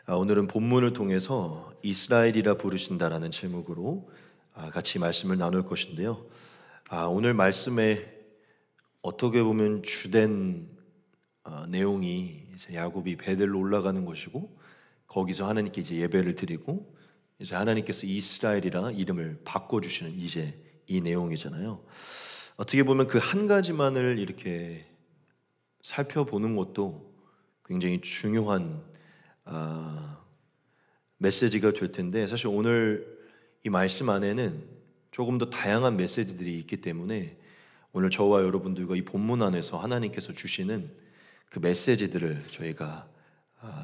오늘은 본문을 통해서 이스라엘이라 부르신다라는 제목으로 같이 말씀을 나눌 것인데요. 오늘 말씀에 어떻게 보면 주된 내용이 이제 야곱이 베델로 올라가는 것이고, 거기서 하나님께 이제 예배를 드리고, 이제 하나님께서 이스라엘이라 이름을 바꿔주시는 이제 이 내용이잖아요. 어떻게 보면 그 한 가지만을 이렇게 살펴보는 것도 굉장히 중요한 메시지가 될 텐데, 사실 오늘 이 말씀 안에는 조금 더 다양한 메시지들이 있기 때문에 오늘 저와 여러분들과 이 본문 안에서 하나님께서 주시는 그 메시지들을 저희가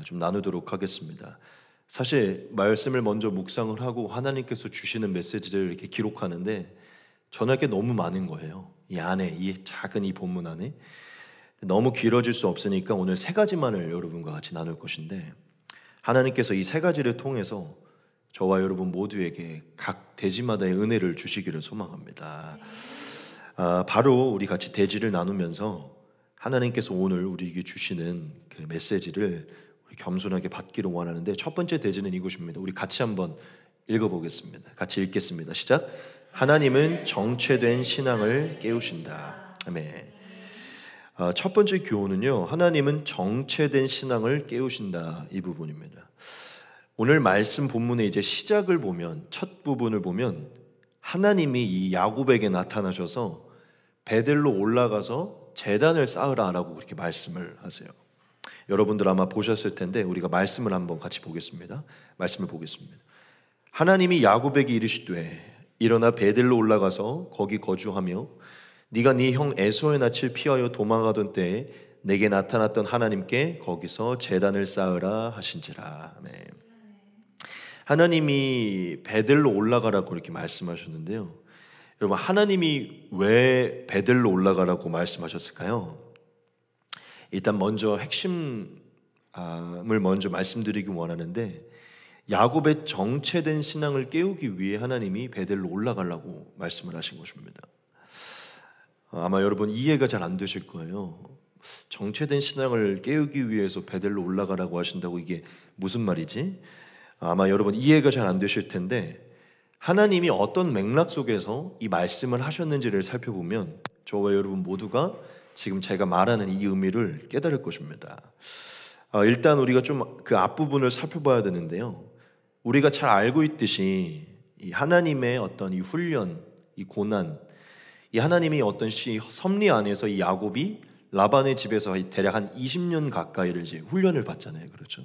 좀 나누도록 하겠습니다. 사실 말씀을 먼저 묵상을 하고 하나님께서 주시는 메시지를 이렇게 기록하는데 전할 게 너무 많은 거예요. 이 안에, 이 작은 이 본문 안에. 너무 길어질 수 없으니까 오늘 세 가지만을 여러분과 같이 나눌 것인데, 하나님께서 이 세 가지를 통해서 저와 여러분 모두에게 각 대지마다의 은혜를 주시기를 소망합니다. 바로 우리 같이 대지를 나누면서 하나님께서 오늘 우리에게 주시는 그 메시지를 우리 겸손하게 받기를 원하는데, 첫 번째 대지는 이것입니다. 우리 같이 한번 읽어보겠습니다. 같이 읽겠습니다. 시작. 하나님은 정체된 신앙을 깨우신다. 아멘. 첫 번째 교훈은요, 하나님은 정체된 신앙을 깨우신다, 이 부분입니다. 오늘 말씀 본문의 이제 시작을 보면, 첫 부분을 보면 하나님이 이 야곱에게 나타나셔서 베델로 올라가서 제단을 쌓으라라고 그렇게 말씀을 하세요. 여러분들 아마 보셨을 텐데 우리가 말씀을 한번 같이 보겠습니다. 말씀을 보겠습니다. 하나님이 야곱에게 이르시되 일어나 베델로 올라가서 거기 거주하며 네가 네 형 에서의 낯을 피하여 도망하던 때에 내게 나타났던 하나님께 거기서 제단을 쌓으라 하신지라. 아멘. 하나님이 베델로 올라가라고 이렇게 말씀하셨는데요, 여러분, 하나님이 왜 베델로 올라가라고 말씀하셨을까요? 일단 먼저 핵심을 먼저 말씀드리기 원하는데, 야곱의 정체된 신앙을 깨우기 위해 하나님이 베델로 올라가려고 말씀을 하신 것입니다. 아마 여러분 이해가 잘 안 되실 거예요. 정체된 신앙을 깨우기 위해서 베델로 올라가라고 하신다고 이게 무슨 말이지? 아마 여러분 이해가 잘 안 되실 텐데, 하나님이 어떤 맥락 속에서 이 말씀을 하셨는지를 살펴보면 저와 여러분 모두가 지금 제가 말하는 이 의미를 깨달을 것입니다. 일단 우리가 좀 그 앞부분을 살펴봐야 되는데요, 우리가 잘 알고 있듯이 이 하나님의 어떤 이 훈련, 이 고난, 이 하나님이 어떤 섭리 안에서 이 야곱이 라반의 집에서 대략 한 20년 가까이를 이제 훈련을 받잖아요. 그렇죠?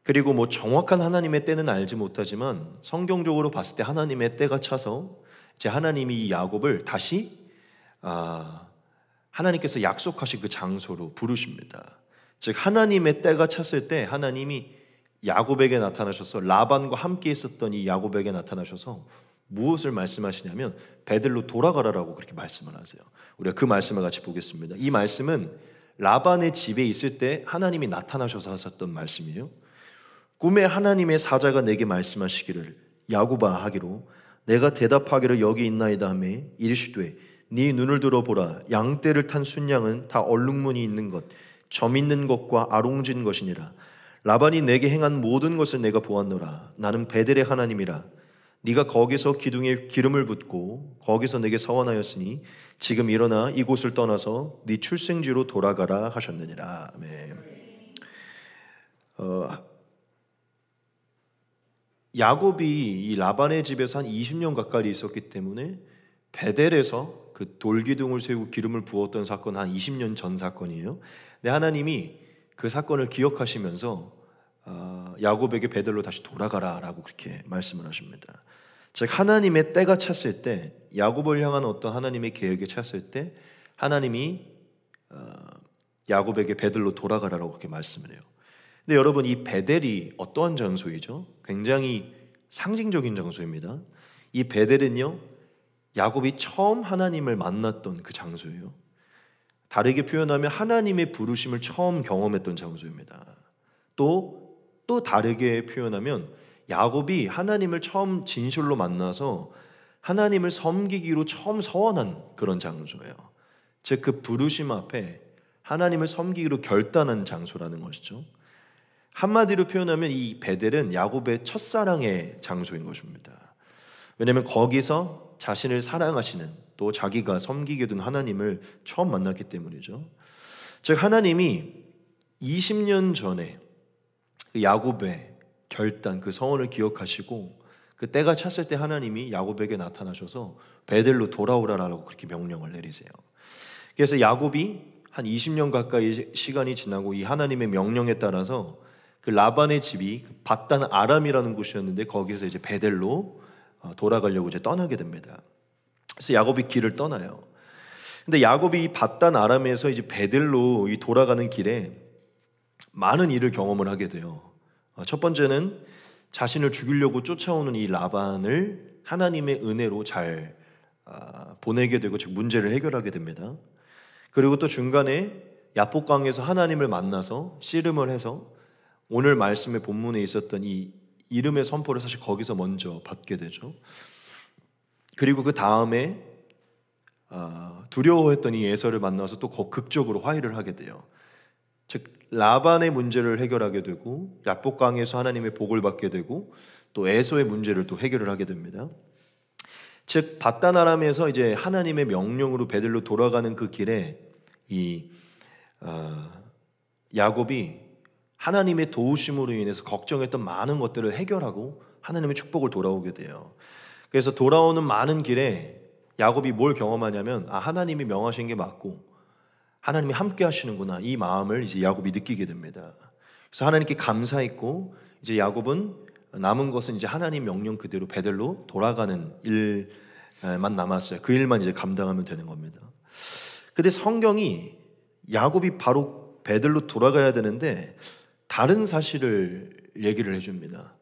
그리고 뭐 정확한 하나님의 때는 알지 못하지만 성경적으로 봤을 때 하나님의 때가 차서 이제 하나님이 이 야곱을 다시 하나님께서 약속하신 그 장소로 부르십니다. 즉 하나님의 때가 찼을 때 하나님이 야곱에게 나타나셔서 라반과 함께 있었던 이 야곱에게 나타나셔서 무엇을 말씀하시냐면 베델로 돌아가라라고 그렇게 말씀을 하세요. 우리가 그 말씀을 같이 보겠습니다. 이 말씀은 라반의 집에 있을 때 하나님이 나타나셔서 하셨던 말씀이에요. 꿈에 하나님의 사자가 내게 말씀하시기를 야곱아 하기로 내가 대답하기를 여기 있나이다 하며 이르시되 네 눈을 들어보라 양떼를 탄 순양은 다 얼룩무늬 있는 것 점 있는 것과 아롱진 것이니라. 라반이 내게 행한 모든 것을 내가 보았노라. 나는 베델의 하나님이라. 네가 거기서 기둥에 기름을 붓고 거기서 내게 서원하였으니 지금 일어나 이곳을 떠나서 네 출생지로 돌아가라 하셨느니라. 아멘. 야곱이 이 라반의 집에서 한 20년 가까이 있었기 때문에 베델에서 그 돌기둥을 세우고 기름을 부었던 사건 한 20년 전 사건이에요. 근데 하나님이 그 사건을 기억하시면서 야곱에게 베델로 다시 돌아가라라고 그렇게 말씀을 하십니다. 즉 하나님의 때가 찼을 때, 야곱을 향한 어떤 하나님의 계획이 찼을 때 하나님이 야곱에게 베델로 돌아가라라고 그렇게 말씀을 해요. 근데 여러분, 이 베델이 어떠한 장소이죠? 굉장히 상징적인 장소입니다. 이 베델은요, 야곱이 처음 하나님을 만났던 그 장소예요. 다르게 표현하면 하나님의 부르심을 처음 경험했던 장소입니다. 또 다르게 표현하면 야곱이 하나님을 처음 진실로 만나서 하나님을 섬기기로 처음 서원한 그런 장소예요. 즉 그 부르심 앞에 하나님을 섬기기로 결단한 장소라는 것이죠. 한마디로 표현하면 이 베델은 야곱의 첫사랑의 장소인 것입니다. 왜냐하면 거기서 자신을 사랑하시는, 또 자기가 섬기게 된 하나님을 처음 만났기 때문이죠. 즉 하나님이 20년 전에 야곱의 결단, 그 서원을 기억하시고 그 때가 찼을 때 하나님이 야곱에게 나타나셔서 베델로 돌아오라라고 그렇게 명령을 내리세요. 그래서 야곱이 한 20년 가까이 시간이 지나고 이 하나님의 명령에 따라서 그 라반의 집이 밧단 아람이라는 곳이었는데 거기서 이제 베델로 돌아가려고 이제 떠나게 됩니다. 그래서 야곱이 길을 떠나요. 근데 야곱이 밧단 아람에서 이제 베델로 이 돌아가는 길에 많은 일을 경험을 하게 돼요. 첫 번째는 자신을 죽이려고 쫓아오는 이 라반을 하나님의 은혜로 잘 보내게 되고 즉 문제를 해결하게 됩니다. 그리고 또 중간에 야복강에서 하나님을 만나서 씨름을 해서 오늘 말씀의 본문에 있었던 이 이름의 선포를 사실 거기서 먼저 받게 되죠. 그리고 그 다음에 두려워했던 이 에서를 만나서 또 극적으로 화해를 하게 돼요. 즉 라반의 문제를 해결하게 되고 야복강에서 하나님의 복을 받게 되고 또 에서의 문제를 또 해결을 하게 됩니다. 즉 밧단 아람에서 이제 하나님의 명령으로 베델로 돌아가는 그 길에 이 야곱이 하나님의 도우심으로 인해서 걱정했던 많은 것들을 해결하고 하나님의 축복을 돌아오게 돼요. 그래서 돌아오는 많은 길에 야곱이 뭘 경험하냐면 하나님이 명하신 게 맞고 하나님이 함께 하시는구나, 이 마음을 이제 야곱이 느끼게 됩니다. 그래서 하나님께 감사했고 이제 야곱은 남은 것은 이제 하나님 명령 그대로 베델로 돌아가는 일만 남았어요. 그 일만 이제 감당하면 되는 겁니다. 근데 성경이 야곱이 바로 베델로 돌아가야 되는데 다른 사실을 얘기를 해줍니다.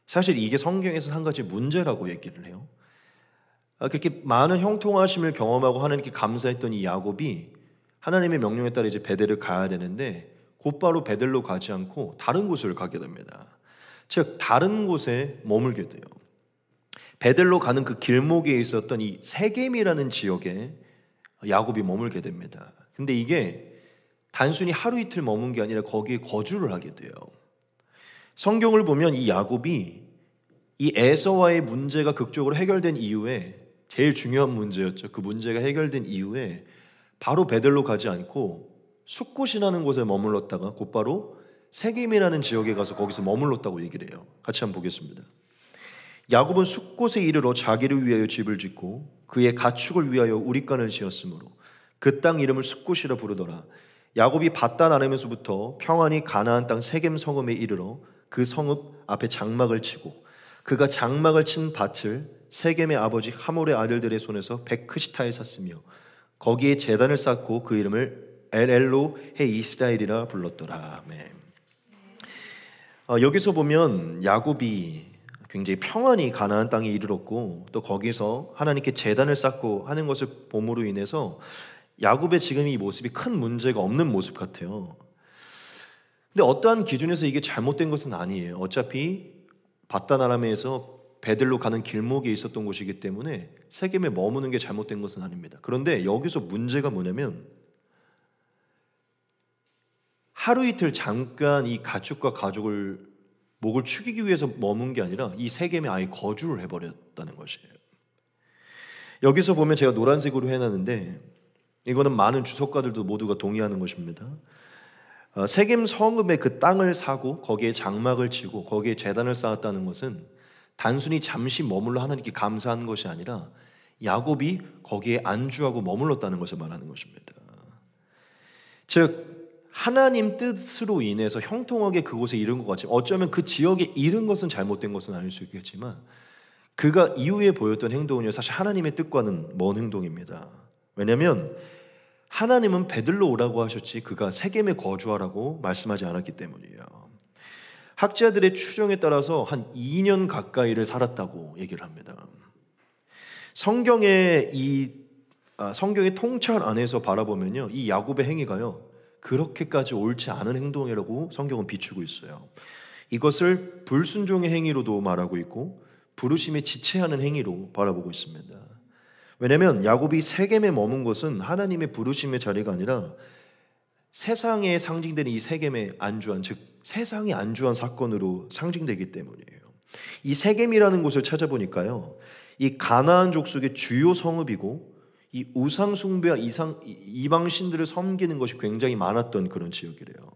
사실 이게 성경에서 한 가지 문제라고 얘기를 해요. 그렇게 많은 형통하심을 경험하고 하나님께 감사했던 이 야곱이 하나님의 명령에 따라 이제 베델을 가야 되는데 곧바로 베델로 가지 않고 다른 곳을 가게 됩니다. 즉 다른 곳에 머물게 돼요. 베델로 가는 그 길목에 있었던 이 세겜이라는 지역에 야곱이 머물게 됩니다. 근데 이게 단순히 하루 이틀 머문 게 아니라 거기에 거주를 하게 돼요. 성경을 보면 이 야곱이 이 에서와의 문제가 극적으로 해결된 이후에 제일 중요한 문제였죠. 그 문제가 해결된 이후에 바로 베델로 가지 않고 숫곳이라는 곳에 머물렀다가 곧바로 세겜이라는 지역에 가서 거기서 머물렀다고 얘기를 해요. 같이 한번 보겠습니다. 야곱은 숫곳에 이르러 자기를 위하여 집을 짓고 그의 가축을 위하여 우릿간을 지었으므로 그 땅 이름을 숫곳이라 부르더라. 야곱이 밧단 아람에서부터 평안히 가나안 땅 세겜 성읍에 이르러 그 성읍 앞에 장막을 치고 그가 장막을 친 밭을 세겜의 아버지 하몰의 아들들의 손에서 베크시타에 샀으며 거기에 제단을 쌓고 그 이름을 엘엘로 해 이스라엘이라 불렀더라. 아멘. 여기서 보면 야곱이 굉장히 평안히 가나안 땅에 이르렀고 또 거기서 하나님께 제단을 쌓고 하는 것을 봄으로 인해서 야곱의 지금 이 모습이 큰 문제가 없는 모습 같아요. 근데 어떠한 기준에서 이게 잘못된 것은 아니에요. 어차피 밧단 아람에서 베델로 가는 길목에 있었던 곳이기 때문에 세겜에 머무는 게 잘못된 것은 아닙니다. 그런데 여기서 문제가 뭐냐면 하루 이틀 잠깐 이 가축과 가족을 목을 축이기 위해서 머문 게 아니라 이 세겜에 아예 거주를 해버렸다는 것이에요. 여기서 보면 제가 노란색으로 해놨는데 이거는 많은 주석가들도 모두가 동의하는 것입니다. 세겜 성읍의 그 땅을 사고 거기에 장막을 치고 거기에 제단을 쌓았다는 것은 단순히 잠시 머물러 하나님께 감사하는 것이 아니라 야곱이 거기에 안주하고 머물렀다는 것을 말하는 것입니다. 즉 하나님 뜻으로 인해서 형통하게 그곳에 이른 것 같지만 어쩌면 그 지역에 이른 것은 잘못된 것은 아닐 수 있겠지만 그가 이후에 보였던 행동은 사실 하나님의 뜻과는 먼 행동입니다. 왜냐하면 하나님은 베들로 오라고 하셨지 그가 세겜에 거주하라고 말씀하지 않았기 때문이에요. 학자들의 추정에 따라서 한 2년 가까이를 살았다고 얘기를 합니다. 성경의 통찰 안에서 바라보면요, 이 야곱의 행위가요 그렇게까지 옳지 않은 행동이라고 성경은 비추고 있어요. 이것을 불순종의 행위로도 말하고 있고 부르심에 지체하는 행위로 바라보고 있습니다. 왜냐하면 야곱이 세겜에 머문 것은 하나님의 부르심의 자리가 아니라 세상에 상징되는 이 세겜의 안주한, 즉 세상이 안주한 사건으로 상징되기 때문이에요. 이 세겜이라는 곳을 찾아보니까요, 이 가나안 족속의 주요 성읍이고 이 우상 숭배와 이방 신들을 섬기는 것이 굉장히 많았던 그런 지역이래요.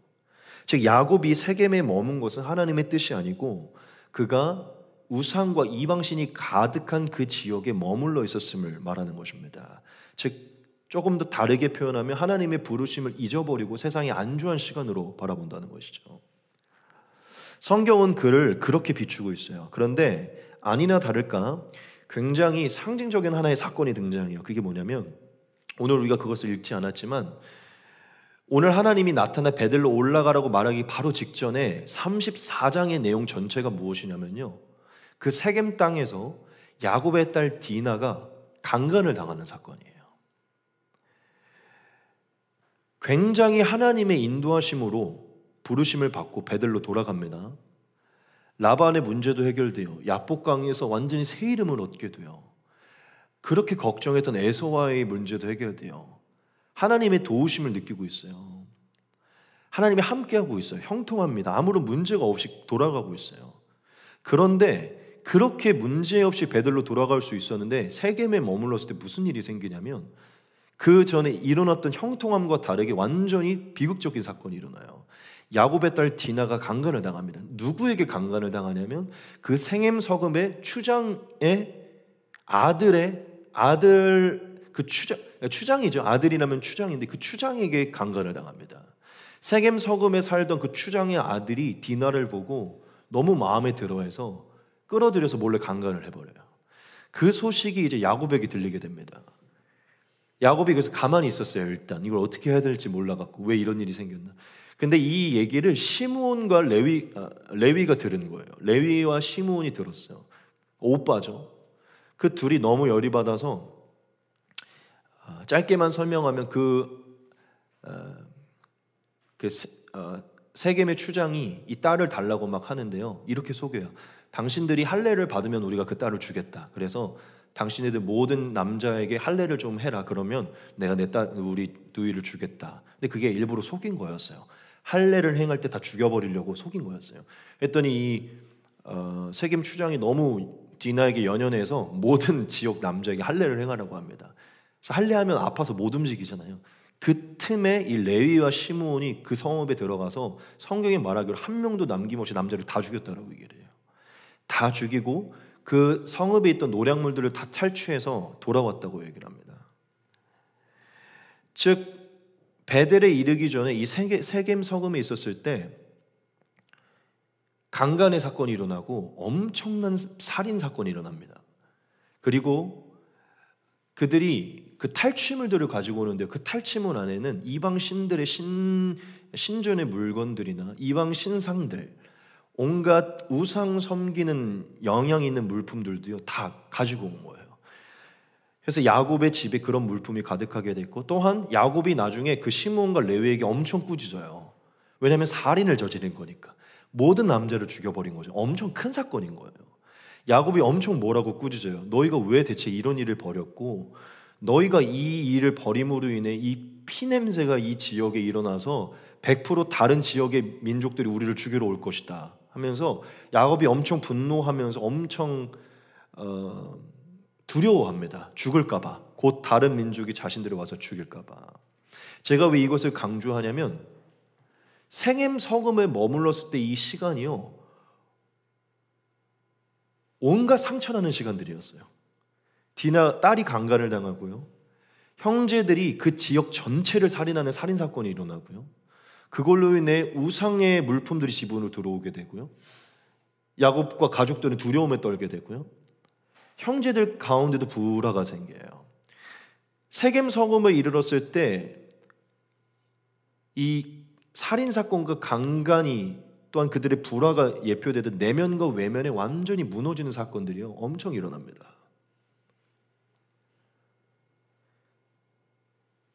즉 야곱이 세겜에 머문 것은 하나님의 뜻이 아니고 그가 우상과 이방 신이 가득한 그 지역에 머물러 있었음을 말하는 것입니다. 즉 조금 더 다르게 표현하면 하나님의 부르심을 잊어버리고 세상의 안주한 시간으로 바라본다는 것이죠. 성경은 그를 그렇게 비추고 있어요. 그런데 아니나 다를까 굉장히 상징적인 하나의 사건이 등장해요. 그게 뭐냐면 오늘 우리가 그것을 읽지 않았지만 오늘 하나님이 나타나 베들로 올라가라고 말하기 바로 직전에 34장의 내용 전체가 무엇이냐면요, 그 세겜 땅에서 야곱의 딸 디나가 강간을 당하는 사건이에요. 굉장히 하나님의 인도하심으로 부르심을 받고 베들로 돌아갑니다. 라반의 문제도 해결돼요. 야복강에서 완전히 새 이름을 얻게 돼요. 그렇게 걱정했던 에서와의 문제도 해결돼요. 하나님의 도우심을 느끼고 있어요. 하나님이 함께하고 있어요. 형통합니다. 아무런 문제가 없이 돌아가고 있어요. 그런데 그렇게 문제없이 베들로 돌아갈 수 있었는데 세겜에 머물렀을 때 무슨 일이 생기냐면 그 전에 일어났던 형통함과 다르게 완전히 비극적인 사건이 일어나요. 야곱의 딸 디나가 강간을 당합니다. 누구에게 강간을 당하냐면 그 세겜 서금의 추장의 아들 그 추장이죠. 아들이라면 추장인데 그 추장에게 강간을 당합니다. 세겜 서금에 살던 그 추장의 아들이 디나를 보고 너무 마음에 들어해서 끌어들여서 몰래 강간을 해버려요. 그 소식이 이제 야곱에게 들리게 됩니다. 야곱이 그래서 가만히 있었어요. 일단 이걸 어떻게 해야 될지 몰라갖고 왜 이런 일이 생겼나. 근데 이 얘기를 시므온과 레위가 들은 거예요. 레위와 시므온이 들었어요. 오빠죠. 그 둘이 너무 열이 받아서 짧게만 설명하면 세겜의 추장이 이 딸을 달라고 막 하는데요. 이렇게 속여요. 당신들이 할례를 받으면 우리가 그 딸을 주겠다. 그래서 당신네들 모든 남자에게 할례를 좀 해라. 그러면 내가 내 딸 우리 누이를 주겠다. 근데 그게 일부러 속인 거였어요. 할례를 행할 때 다 죽여버리려고 속인 거였어요. 했더니 이 세겜 추장이 너무 디나에게 연연해서 모든 지역 남자에게 할례를 행하라고 합니다. 그래서 할례하면 아파서 못 움직이잖아요. 그 틈에 이 레위와 시므온이 그 성읍에 들어가서 성경에 말하기로 한 명도 남김없이 남자를 다 죽였다라고 얘기를 해요. 다 죽이고 그 성읍에 있던 노략물들을 다 탈취해서 돌아왔다고 얘기를 합니다. 즉 베델에 이르기 전에 이 세겜 서금에 있었을 때 강간의 사건이 일어나고 엄청난 살인 사건이 일어납니다. 그리고 그들이 그 탈취물들을 가지고 오는데 그 탈취물 안에는 이방 신들의 신전의 물건들이나 이방 신상들, 온갖 우상 섬기는 영향이 있는 물품들도요 다 가지고 온 거예요. 그래서 야곱의 집에 그런 물품이 가득하게 됐고, 또한 야곱이 나중에 그 시므온과 레위에게 엄청 꾸짖어요. 왜냐하면 살인을 저지른 거니까. 모든 남자를 죽여버린 거죠. 엄청 큰 사건인 거예요. 야곱이 엄청 뭐라고 꾸짖어요. 너희가 왜 대체 이런 일을 벌였고, 너희가 이 일을 벌임으로 인해 이 피냄새가 이 지역에 일어나서 100% 다른 지역의 민족들이 우리를 죽이러 올 것이다 하면서 야곱이 엄청 분노하면서 엄청 두려워합니다. 죽을까봐, 곧 다른 민족이 자신들을 와서 죽일까봐. 제가 왜 이것을 강조하냐면 세겜 서금에 머물렀을 때 이 시간이요 온갖 상처나는 시간들이었어요. 디나 딸이 강간을 당하고요, 형제들이 그 지역 전체를 살인하는 살인사건이 일어나고요, 그걸로 인해 우상의 물품들이 집으로 들어오게 되고요, 야곱과 가족들은 두려움에 떨게 되고요, 형제들 가운데도 불화가 생겨요. 세겜 서금에 이르렀을 때 이 살인사건과 강간이 또한 그들의 불화가 예표되듯 내면과 외면에 완전히 무너지는 사건들이요 엄청 일어납니다.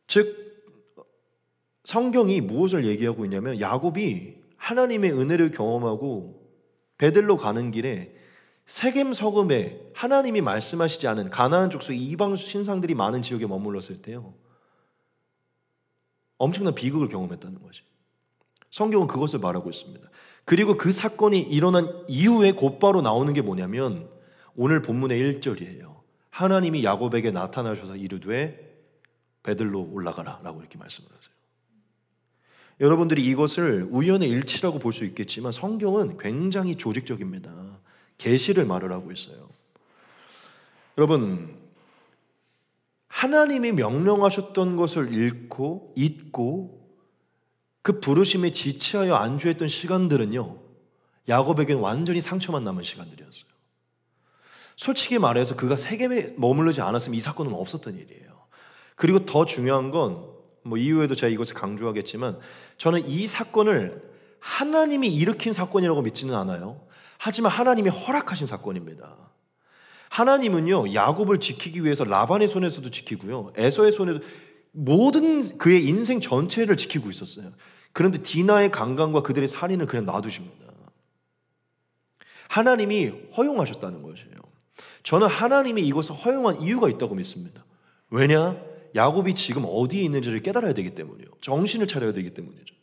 즉 성경이 무엇을 얘기하고 있냐면 야곱이 하나님의 은혜를 경험하고 베들로 가는 길에 세겜 서금에 하나님이 말씀하시지 않은 가나안 족속 이방 신상들이 많은 지역에 머물렀을 때요, 엄청난 비극을 경험했다는 거지. 성경은 그것을 말하고 있습니다. 그리고 그 사건이 일어난 이후에 곧바로 나오는 게 뭐냐면 오늘 본문의 1절이에요. 하나님이 야곱에게 나타나셔서 이르되 베들로 올라가라 라고 이렇게 말씀을 하세요. 여러분들이 이것을 우연의 일치라고 볼 수 있겠지만 성경은 굉장히 조직적입니다. 계시를 말을 하고 있어요. 여러분, 하나님이 명령하셨던 것을 잊고 그 부르심에 지체하여 안주했던 시간들은요, 야곱에게는 완전히 상처만 남은 시간들이었어요. 솔직히 말해서 그가 세겜에 머무르지 않았으면 이 사건은 없었던 일이에요. 그리고 더 중요한 건 이후에도 제가 이것을 강조하겠지만 저는 이 사건을 하나님이 일으킨 사건이라고 믿지는 않아요. 하지만 하나님이 허락하신 사건입니다. 하나님은요, 야곱을 지키기 위해서 라반의 손에서도 지키고요, 에서의 손에도 모든 그의 인생 전체를 지키고 있었어요. 그런데 디나의 강간과 그들의 살인을 그냥 놔두십니다. 하나님이 허용하셨다는 것이에요. 저는 하나님이 이것을 허용한 이유가 있다고 믿습니다. 왜냐? 야곱이 지금 어디에 있는지를 깨달아야 되기 때문이에요. 정신을 차려야 되기 때문이죠.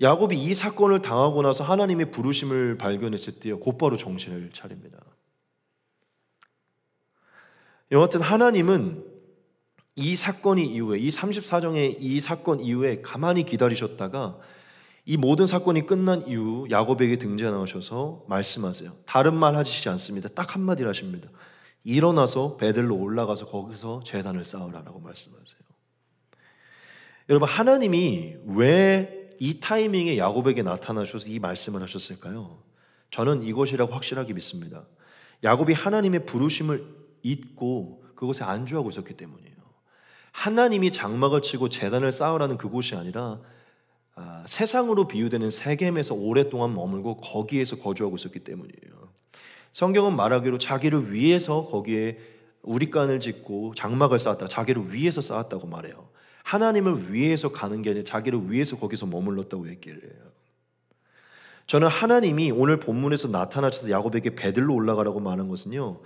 야곱이 이 사건을 당하고 나서 하나님의 부르심을 발견했을 때요, 곧바로 정신을 차립니다. 여하튼 하나님은 이 사건이 이후에, 이 34장의 이 사건 이후에 가만히 기다리셨다가 이 모든 사건이 끝난 이후 야곱에게 등장하셔서 말씀하세요. 다른 말 하시지 않습니다. 딱 한마디를 하십니다. 일어나서 베들로 올라가서 거기서 제단을 쌓으라라고 말씀하세요. 여러분, 하나님이 왜 이 타이밍에 야곱에게 나타나셔서 이 말씀을 하셨을까요? 저는 이것이라고 확실하게 믿습니다. 야곱이 하나님의 부르심을 잊고 그곳에 안주하고 있었기 때문이에요. 하나님이 장막을 치고 제단을 쌓으라는 그곳이 아니라 세상으로 비유되는 세겜에서 오랫동안 머물고 거기에서 거주하고 있었기 때문이에요. 성경은 말하기로 자기를 위해서 거기에 우리간을 짓고 장막을 쌓았다, 자기를 위해서 쌓았다고 말해요. 하나님을 위해서 가는 게 아니라 자기를 위해서 거기서 머물렀다고 얘기를 해요. 저는 하나님이 오늘 본문에서 나타나셔서 야곱에게 베들로 올라가라고 말한 것은요,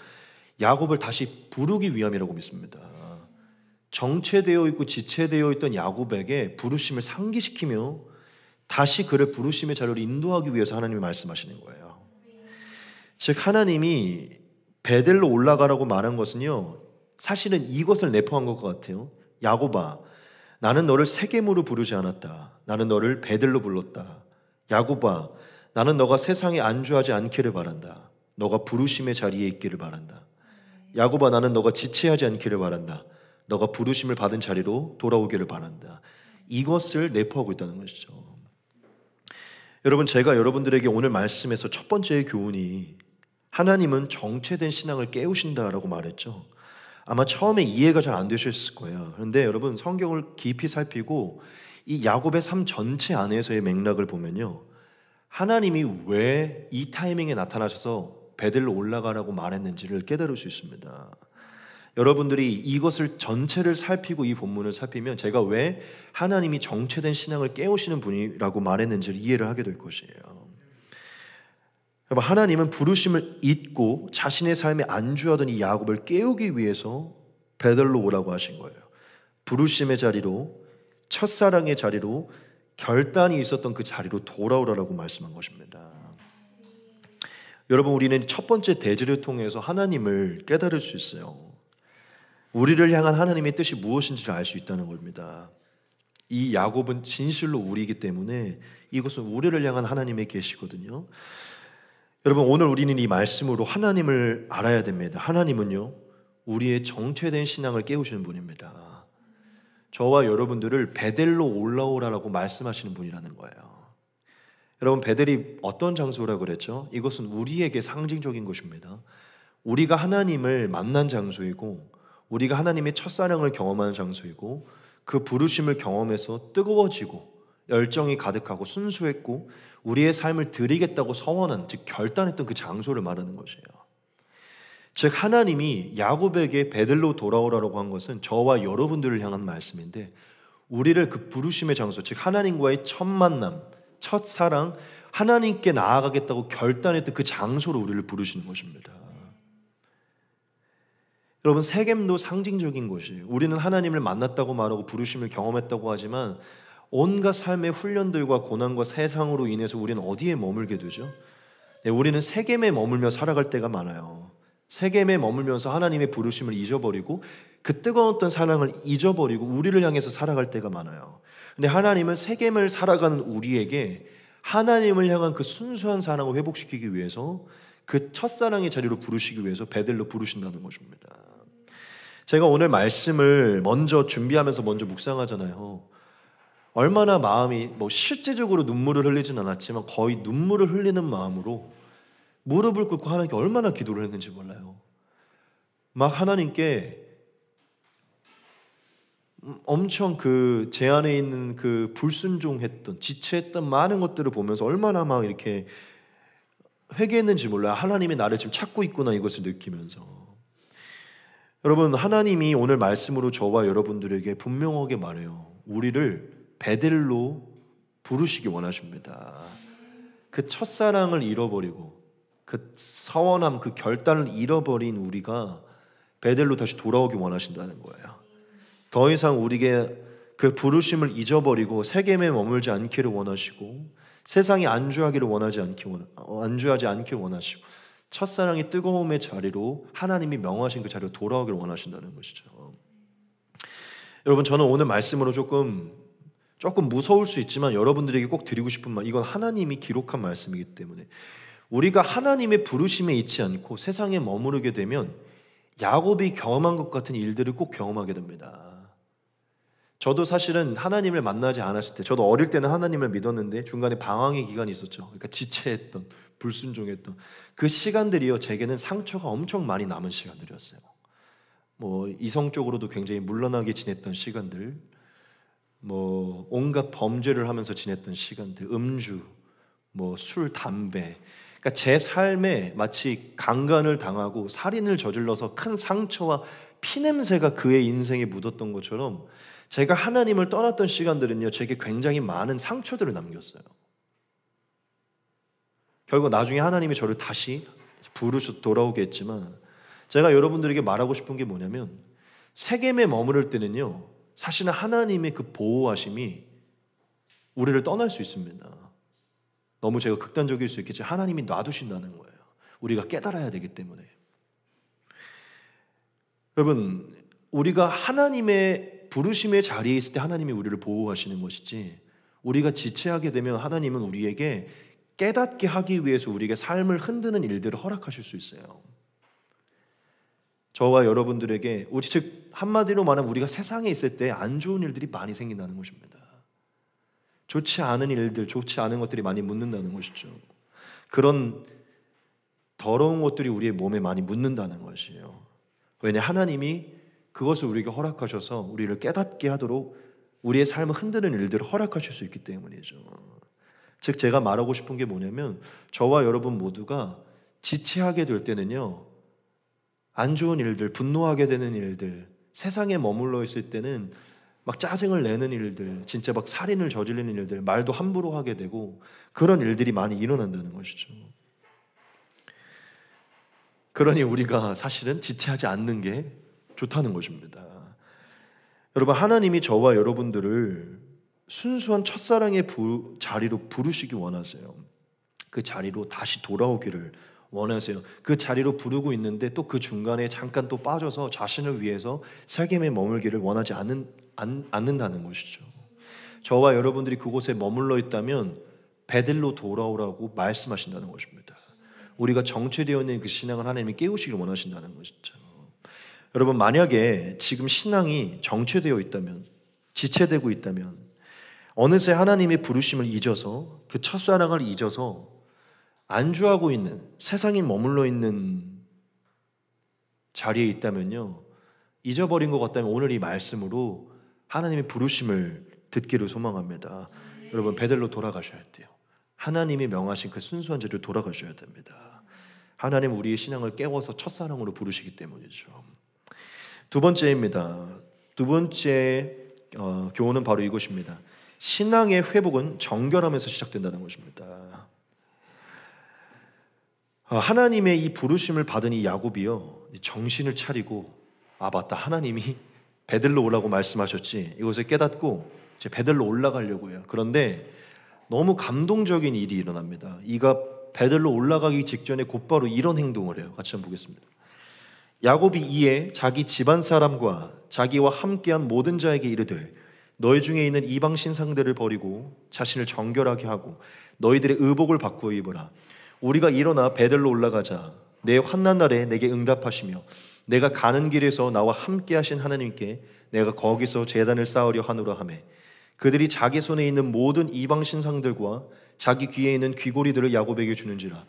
야곱을 다시 부르기 위함이라고 믿습니다. 정체되어 있고 지체되어 있던 야곱에게 부르심을 상기시키며 다시 그를 부르심의 자리로 인도하기 위해서 하나님이 말씀하시는 거예요. 즉 하나님이 베델로 올라가라고 말한 것은요, 사실은 이것을 내포한 것 같아요. 야곱아, 나는 너를 세겜으로 부르지 않았다. 나는 너를 베델로 불렀다. 야곱아, 나는 너가 세상에 안주하지 않기를 바란다. 너가 부르심의 자리에 있기를 바란다. 야곱아, 나는 너가 지체하지 않기를 바란다. 너가 부르심을 받은 자리로 돌아오기를 바란다. 이것을 내포하고 있다는 것이죠. 여러분, 제가 여러분들에게 오늘 말씀에서 첫 번째 교훈이 하나님은 정체된 신앙을 깨우신다라고 말했죠. 아마 처음에 이해가 잘 안 되셨을 거예요. 그런데 여러분, 성경을 깊이 살피고 이 야곱의 삶 전체 안에서의 맥락을 보면요, 하나님이 왜 이 타이밍에 나타나셔서 베델로 올라가라고 말했는지를 깨달을 수 있습니다. 여러분들이 이것을 전체를 살피고 이 본문을 살피면 제가 왜 하나님이 정체된 신앙을 깨우시는 분이라고 말했는지를 이해를 하게 될 것이에요. 하나님은 부르심을 잊고 자신의 삶에 안주하던 이 야곱을 깨우기 위해서 베델로 오라고 하신 거예요. 부르심의 자리로, 첫사랑의 자리로, 결단이 있었던 그 자리로 돌아오라고 말씀한 것입니다. 여러분, 우리는 첫 번째 대지를 통해서 하나님을 깨달을 수 있어요. 우리를 향한 하나님의 뜻이 무엇인지를 알 수 있다는 겁니다. 이 야곱은 진실로 우리이기 때문에 이것은 우리를 향한 하나님의 계시거든요. 여러분, 오늘 우리는 이 말씀으로 하나님을 알아야 됩니다. 하나님은요, 우리의 정체된 신앙을 깨우시는 분입니다. 저와 여러분들을 베델로 올라오라고 말씀하시는 분이라는 거예요. 여러분, 베델이 어떤 장소라고 그랬죠? 이것은 우리에게 상징적인 것입니다. 우리가 하나님을 만난 장소이고, 우리가 하나님의 첫사랑을 경험하는 장소이고, 그 부르심을 경험해서 뜨거워지고 열정이 가득하고 순수했고 우리의 삶을 드리겠다고 서원한, 즉 결단했던 그 장소를 말하는 것이에요. 즉 하나님이 야곱에게 베들로 돌아오라고 한 것은 저와 여러분들을 향한 말씀인데, 우리를 그 부르심의 장소, 즉 하나님과의 첫 만남, 첫 사랑, 하나님께 나아가겠다고 결단했던 그 장소로 우리를 부르시는 것입니다. 여러분, 세겜도 상징적인 것이에요. 우리는 하나님을 만났다고 말하고 부르심을 경험했다고 하지만 온갖 삶의 훈련들과 고난과 세상으로 인해서 우리는 어디에 머물게 되죠? 네, 우리는 세겜에 머물며 살아갈 때가 많아요. 세겜에 머물면서 하나님의 부르심을 잊어버리고 그 뜨거웠던 사랑을 잊어버리고 우리를 향해서 살아갈 때가 많아요. 근데 하나님은 세겜을 살아가는 우리에게 하나님을 향한 그 순수한 사랑을 회복시키기 위해서 그 첫사랑의 자리로 부르시기 위해서 베델로 부르신다는 것입니다. 제가 오늘 말씀을 먼저 준비하면서 먼저 묵상하잖아요. 얼마나 마음이 실제적으로 눈물을 흘리진 않았지만 거의 눈물을 흘리는 마음으로 무릎을 꿇고 하나님께 얼마나 기도를 했는지 몰라요. 막 하나님께 엄청 그 제 안에 있는 그 불순종했던 지체했던 많은 것들을 보면서 얼마나 막 이렇게 회개했는지 몰라요. 하나님이 나를 지금 찾고 있구나 이것을 느끼면서. 여러분, 하나님이 오늘 말씀으로 저와 여러분들에게 분명하게 말해요. 우리를 베델로 부르시기 원하십니다. 그 첫사랑을 잃어버리고 그 서원함, 그 결단을 잃어버린 우리가 베델로 다시 돌아오기 원하신다는 거예요. 더 이상 우리에게 그 부르심을 잊어버리고 세겜에 머물지 않기를 원하시고 세상에 안주하지 않기를 원하시고 첫사랑의 뜨거움의 자리로 하나님이 명하신 그 자리로 돌아오기를 원하신다는 것이죠. 여러분, 저는 오늘 말씀으로 조금 무서울 수 있지만 여러분들에게 꼭 드리고 싶은 말, 이건 하나님이 기록한 말씀이기 때문에 우리가 하나님의 부르심에 있지 않고 세상에 머무르게 되면 야곱이 경험한 것 같은 일들을 꼭 경험하게 됩니다. 저도 사실은 하나님을 만나지 않았을 때, 저도 어릴 때는 하나님을 믿었는데 중간에 방황의 기간이 있었죠. 그러니까 지체했던, 불순종했던 그 시간들이요, 제게는 상처가 엄청 많이 남은 시간들이었어요. 이성적으로도 굉장히 물러나게 지냈던 시간들, 온갖 범죄를 하면서 지냈던 시간들, 음주, 술, 담배. 그러니까 제 삶에 마치 강간을 당하고 살인을 저질러서 큰 상처와 피냄새가 그의 인생에 묻었던 것처럼 제가 하나님을 떠났던 시간들은요, 제게 굉장히 많은 상처들을 남겼어요. 결국 나중에 하나님이 저를 다시 부르셔서 돌아오게 했지만 제가 여러분들에게 말하고 싶은 게 뭐냐면 세겜에 머무를 때는요, 사실은 하나님의 그 보호하심이 우리를 떠날 수 있습니다. 너무 제가 극단적일 수 있겠지만 하나님이 놔두신다는 거예요. 우리가 깨달아야 되기 때문에. 여러분, 우리가 하나님의 부르심의 자리에 있을 때 하나님이 우리를 보호하시는 것이지, 우리가 지체하게 되면 하나님은 우리에게 깨닫게 하기 위해서 우리에게 삶을 흔드는 일들을 허락하실 수 있어요. 저와 여러분들에게 즉 한마디로 말하면 우리가 세상에 있을 때 안 좋은 일들이 많이 생긴다는 것입니다. 좋지 않은 일들, 좋지 않은 것들이 많이 묻는다는 것이죠. 그런 더러운 것들이 우리의 몸에 많이 묻는다는 것이에요. 왜냐, 하나님이 그것을 우리에게 허락하셔서 우리를 깨닫게 하도록 우리의 삶을 흔드는 일들을 허락하실 수 있기 때문이죠. 즉 제가 말하고 싶은 게 뭐냐면 저와 여러분 모두가 지체하게 될 때는요, 안 좋은 일들, 분노하게 되는 일들, 세상에 머물러 있을 때는 막 짜증을 내는 일들, 진짜 막 살인을 저지르는 일들, 말도 함부로 하게 되고 그런 일들이 많이 일어난다는 것이죠. 그러니 우리가 사실은 지체하지 않는 게 좋다는 것입니다. 여러분, 하나님이 저와 여러분들을 순수한 첫사랑의 자리로 부르시기 원하세요. 그 자리로 다시 돌아오기를 원하세요. 그 자리로 부르고 있는데 또 그 중간에 잠깐 또 빠져서 자신을 위해서 세겜에 머물기를 원하지 않는다는 것이죠. 저와 여러분들이 그곳에 머물러 있다면 베델로 돌아오라고 말씀하신다는 것입니다. 우리가 정체되어 있는 그 신앙을 하나님이 깨우시길 원하신다는 것이죠. 여러분, 만약에 지금 신앙이 정체되어 있다면, 지체되고 있다면, 어느새 하나님의 부르심을 잊어서 그 첫사랑을 잊어서 안주하고 있는, 세상에 머물러 있는 자리에 있다면요, 잊어버린 것 같다면 오늘 이 말씀으로 하나님의 부르심을 듣기를 소망합니다. 여러분, 베델로 돌아가셔야 돼요. 하나님이 명하신 그 순수한 자리로 돌아가셔야 됩니다. 하나님 우리의 신앙을 깨워서 첫사랑으로 부르시기 때문이죠. 두 번째입니다. 두 번째 교훈은 바로 이것입니다. 신앙의 회복은 정결함에서 시작된다는 것입니다. 하나님의 이 부르심을 받은 이 야곱이요, 정신을 차리고 아 맞다, 하나님이 베들로 오라고 말씀하셨지. 이것을 깨닫고 이제 베들로 올라가려고 해요. 그런데 너무 감동적인 일이 일어납니다. 이가 베들로 올라가기 직전에 곧바로 이런 행동을 해요. 같이 한번 보겠습니다. 야곱이 이에 자기 집안 사람과 자기와 함께한 모든 자에게 이르되 너희 중에 있는 이방 신상들을 버리고 자신을 정결하게 하고 너희들의 의복을 바꾸어 입으라. 우리가 일어나 베들로 올라가자. 내 환난 날에 내게 응답하시며 내가 가는 길에서 나와 함께 하신 하나님께 내가 거기서 제단을 쌓으려 하노라 하매 그들이 자기 손에 있는 모든 이방 신상들과 자기 귀에 있는 귀고리들을 야곱에게 주는지라.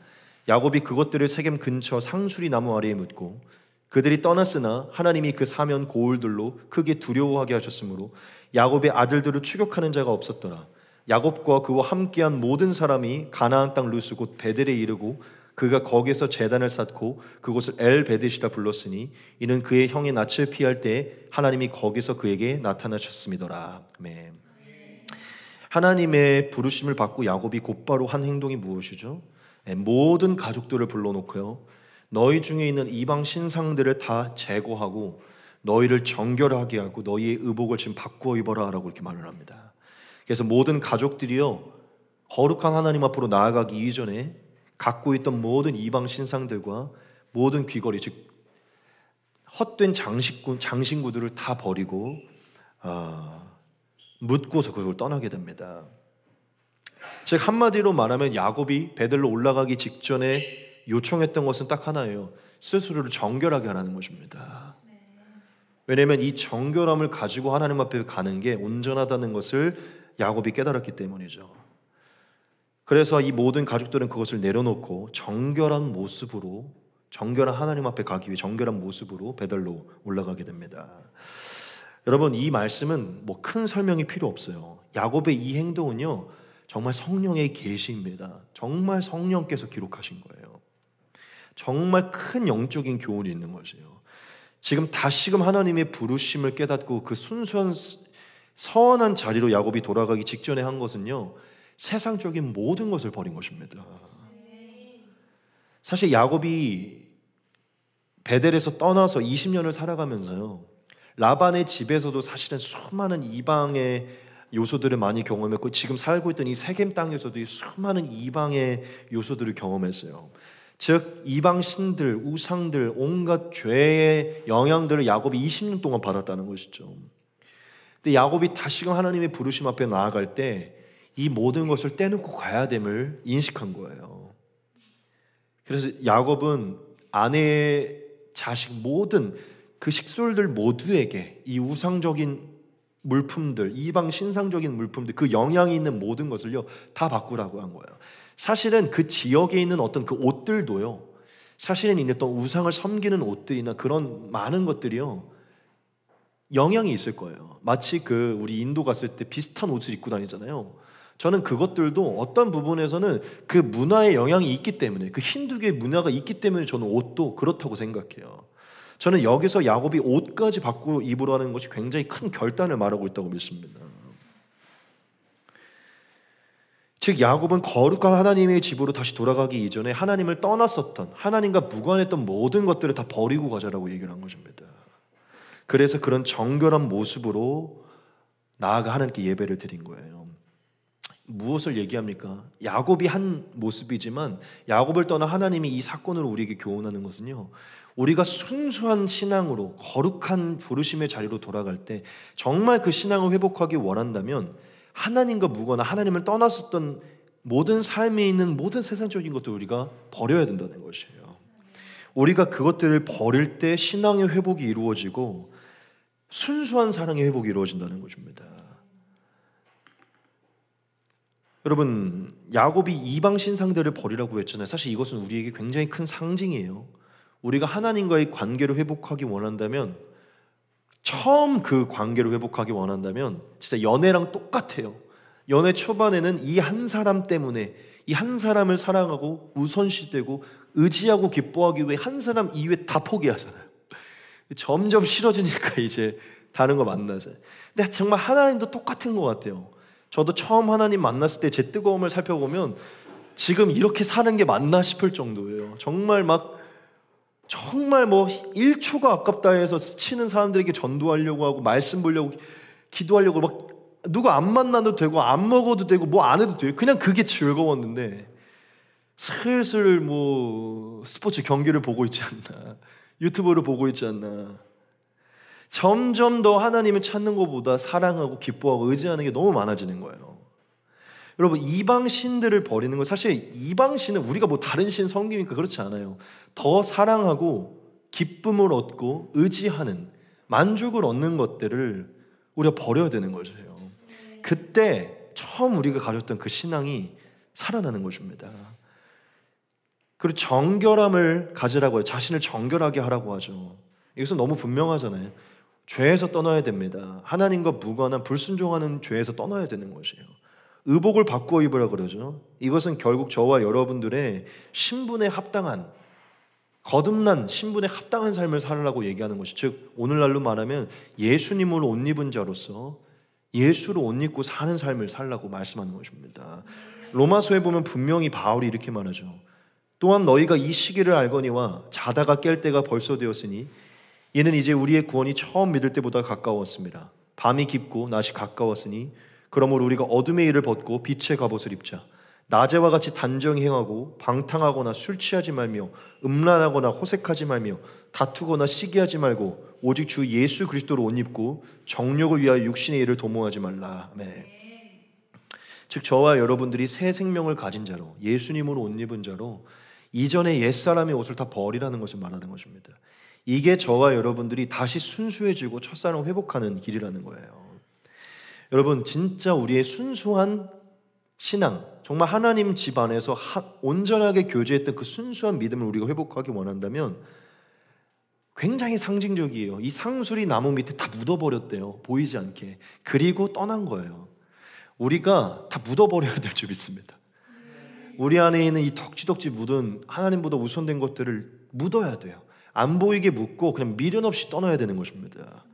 야곱이 그것들을 세겜 근처 상수리 나무 아래에 묻고 그들이 떠났으나 하나님이 그 사면 고울들로 크게 두려워하게 하셨으므로 야곱의 아들들을 추격하는 자가 없었더라. 야곱과 그와 함께한 모든 사람이 가나안 땅 루스 곧 베델에 이르고 그가 거기에서 제단을 쌓고 그곳을 엘베벳이라 불렀으니 이는 그의 형의 낯을 피할 때 하나님이 거기서 그에게 나타나셨음이더라. 아멘. 하나님의 부르심을 받고 야곱이 곧바로 한 행동이 무엇이죠? 모든 가족들을 불러놓고요, 너희 중에 있는 이방 신상들을 다 제거하고 너희를 정결하게 하고 너희의 의복을 지금 바꾸어 입어라 라고 이렇게 말을 합니다. 그래서 모든 가족들이요, 거룩한 하나님 앞으로 나아가기 이전에 갖고 있던 모든 이방 신상들과 모든 귀걸이, 즉 헛된 장신구들을 다 버리고 묻고서 그걸 떠나게 됩니다. 즉 한마디로 말하면 야곱이 베들로 올라가기 직전에 요청했던 것은 딱 하나예요. 스스로를 정결하게 하라는 것입니다. 왜냐하면 이 정결함을 가지고 하나님 앞에 가는 게 온전하다는 것을 야곱이 깨달았기 때문이죠. 그래서 이 모든 가족들은 그것을 내려놓고 정결한 모습으로, 정결한 하나님 앞에 가기 위해 정결한 모습으로 베들로 올라가게 됩니다. 여러분, 이 말씀은 뭐 큰 설명이 필요 없어요. 야곱의 이 행동은요, 정말 성령의 계시입니다. 정말 성령께서 기록하신 거예요. 정말 큰 영적인 교훈이 있는 것이에요. 지금 다시금 하나님의 부르심을 깨닫고 그 순수한 선한 자리로 야곱이 돌아가기 직전에 한 것은요, 세상적인 모든 것을 버린 것입니다. 사실 야곱이 베델에서 떠나서 20년을 살아가면서요, 라반의 집에서도 사실은 수많은 이방의 요소들을 많이 경험했고 지금 살고 있던 이 세겜 땅에서도 이 수많은 이방의 요소들을 경험했어요. 즉 이방 신들, 우상들, 온갖 죄의 영향들을 야곱이 20년 동안 받았다는 것이죠. 근데 야곱이 다시금 하나님의 부르심 앞에 나아갈 때 이 모든 것을 떼놓고 가야 됨을 인식한 거예요. 그래서 야곱은 아내, 자식, 모든 그 식솔들 모두에게 이 우상적인 물품들, 이방 신상적인 물품들, 그 영향이 있는 모든 것을요 다 바꾸라고 한 거예요. 사실은 그 지역에 있는 어떤 그 옷들도요, 사실은 있던 우상을 섬기는 옷들이나 그런 많은 것들이요 영향이 있을 거예요. 마치 그 우리 인도 갔을 때 비슷한 옷을 입고 다니잖아요. 저는 그것들도 어떤 부분에서는 그 문화의 영향이 있기 때문에, 그 힌두교의 문화가 있기 때문에 저는 옷도 그렇다고 생각해요. 저는 여기서 야곱이 옷까지 바꾸어 입으러 하는 것이 굉장히 큰 결단을 말하고 있다고 믿습니다. 즉 야곱은 거룩한 하나님의 집으로 다시 돌아가기 이전에 하나님을 떠났었던, 하나님과 무관했던 모든 것들을 다 버리고 가자라고 얘기를 한 것입니다. 그래서 그런 정결한 모습으로 나아가 하나님께 예배를 드린 거예요. 무엇을 얘기합니까? 야곱이 한 모습이지만 야곱을 떠나 하나님이 이 사건으로 우리에게 교훈하는 것은요, 우리가 순수한 신앙으로 거룩한 부르심의 자리로 돌아갈 때 정말 그 신앙을 회복하기 원한다면 하나님과 무거나 하나님을 떠났었던 모든 삶에 있는 모든 세상적인 것들 우리가 버려야 된다는 것이에요. 우리가 그것들을 버릴 때 신앙의 회복이 이루어지고 순수한 사랑의 회복이 이루어진다는 것입니다. 여러분, 야곱이 이방 신상들을 버리라고 했잖아요. 사실 이것은 우리에게 굉장히 큰 상징이에요. 우리가 하나님과의 관계를 회복하기 원한다면, 처음 그 관계를 회복하기 원한다면 진짜 연애랑 똑같아요. 연애 초반에는 이 한 사람 때문에, 이 한 사람을 사랑하고 우선시되고 의지하고 기뻐하기 위해 한 사람 이외에 다 포기하잖아요. 점점 싫어지니까 이제 다른 거 만나죠. 근데 정말 하나님도 똑같은 것 같아요. 저도 처음 하나님 만났을 때 제 뜨거움을 살펴보면 지금 이렇게 사는 게 맞나 싶을 정도예요. 정말 막 정말 뭐 1초가 아깝다 해서 스치는 사람들에게 전도하려고 하고 말씀 보려고 기도하려고 막 누구 안 만나도 되고 안 먹어도 되고 뭐 안 해도 돼요. 그냥 그게 즐거웠는데 슬슬 뭐 스포츠 경기를 보고 있지 않나, 유튜브를 보고 있지 않나, 점점 더 하나님을 찾는 것보다 사랑하고 기뻐하고 의지하는 게 너무 많아지는 거예요. 여러분, 이방 신들을 버리는 건 사실 이방 신은 우리가 뭐 다른 신 섬기니까 그렇지 않아요. 더 사랑하고 기쁨을 얻고 의지하는, 만족을 얻는 것들을 우리가 버려야 되는 거죠. 그때 처음 우리가 가졌던 그 신앙이 살아나는 것입니다. 그리고 정결함을 가지라고 해요. 자신을 정결하게 하라고 하죠. 이것은 너무 분명하잖아요. 죄에서 떠나야 됩니다. 하나님과 무관한 불순종하는 죄에서 떠나야 되는 것이에요. 의복을 바꾸어 입으라 그러죠. 이것은 결국 저와 여러분들의 신분에 합당한, 거듭난 신분에 합당한 삶을 살으라고 얘기하는 것이, 즉 오늘날로 말하면 예수님을 옷 입은 자로서 예수로 옷 입고 사는 삶을 살라고 말씀하는 것입니다. 로마서에 보면 분명히 바울이 이렇게 말하죠. 또한 너희가 이 시기를 알거니와 자다가 깰 때가 벌써 되었으니 이는 이제 우리의 구원이 처음 믿을 때보다 가까웠습니다. 밤이 깊고 낮이 가까웠으니 그러므로 우리가 어둠의 일을 벗고 빛의 갑옷을 입자. 낮에와 같이 단정히 행하고 방탕하거나 술 취하지 말며 음란하거나 호색하지 말며 다투거나 시기하지 말고 오직 주 예수 그리스도로 옷 입고 정욕을 위하여 육신의 일을 도모하지 말라. 아멘. 즉 저와 여러분들이 새 생명을 가진 자로, 예수님으로 옷 입은 자로 이전의 옛사람의 옷을 다 버리라는 것을 말하는 것입니다. 이게 저와 여러분들이 다시 순수해지고 첫사랑을 회복하는 길이라는 거예요. 여러분, 진짜 우리의 순수한 신앙, 정말 하나님 집 안에서 온전하게 교제했던 그 순수한 믿음을 우리가 회복하기 원한다면 굉장히 상징적이에요. 이 상수리 나무 밑에 다 묻어버렸대요. 보이지 않게. 그리고 떠난 거예요. 우리가 다 묻어버려야 될 줄 믿습니다. 우리 안에 있는 이 덕지덕지 묻은 하나님보다 우선된 것들을 묻어야 돼요. 안 보이게 묻고 그냥 미련 없이 떠나야 되는 것입니다.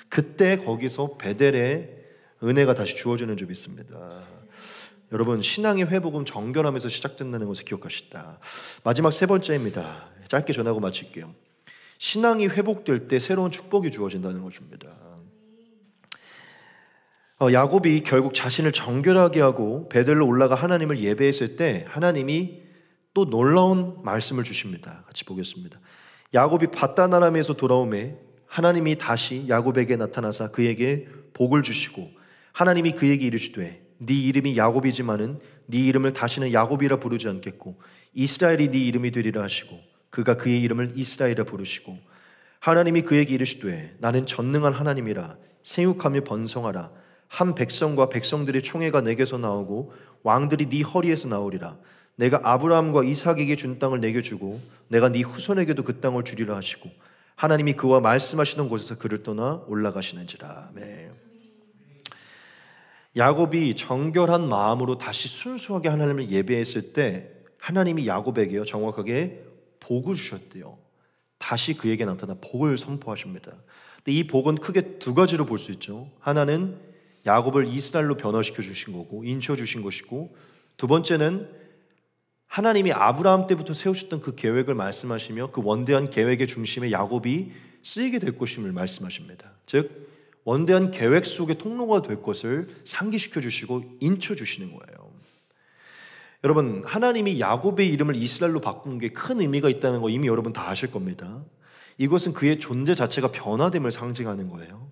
그때 거기서 베델의 은혜가 다시 주어지는 줄 믿습니다. 여러분, 신앙의 회복은 정결함에서 시작된다는 것을 기억하시다. 마지막 세 번째입니다. 짧게 전하고 마칠게요. 신앙이 회복될 때 새로운 축복이 주어진다는 것입니다. 야곱이 결국 자신을 정결하게 하고 베델로 올라가 하나님을 예배했을 때 하나님이 또 놀라운 말씀을 주십니다. 같이 보겠습니다. 야곱이 밧단 아람에서 돌아오매 하나님이 다시 야곱에게 나타나사 그에게 복을 주시고 하나님이 그에게 이르시되 네 이름이 야곱이지만은 네 이름을 다시는 야곱이라 부르지 않겠고 이스라엘이 네 이름이 되리라 하시고 그가 그의 이름을 이스라엘이라 부르시고 하나님이 그에게 이르시되 나는 전능한 하나님이라 생육하며 번성하라 한 백성과 백성들의 총회가 내게서 나오고 왕들이 네 허리에서 나오리라 내가 아브라함과 이삭에게 준 땅을 내게 주고 내가 네 후손에게도 그 땅을 주리라 하시고 하나님이 그와 말씀하시던 곳에서 그를 떠나 올라가시는지라. 아멘. 야곱이 정결한 마음으로 다시 순수하게 하나님을 예배했을 때 하나님이 야곱에게요 정확하게 복을 주셨대요. 다시 그에게 나타나 복을 선포하십니다. 근데 이 복은 크게 두 가지로 볼 수 있죠. 하나는 야곱을 이스라엘로 변화시켜 주신 거고 인쳐 주신 것이고, 두 번째는 하나님이 아브라함 때부터 세우셨던 그 계획을 말씀하시며 그 원대한 계획의 중심에 야곱이 쓰이게 될 것임을 말씀하십니다. 즉 원대한 계획 속의 통로가 될 것을 상기시켜 주시고 인쳐 주시는 거예요. 여러분, 하나님이 야곱의 이름을 이스라엘로 바꾼 게 큰 의미가 있다는 거 이미 여러분 다 아실 겁니다. 이것은 그의 존재 자체가 변화됨을 상징하는 거예요.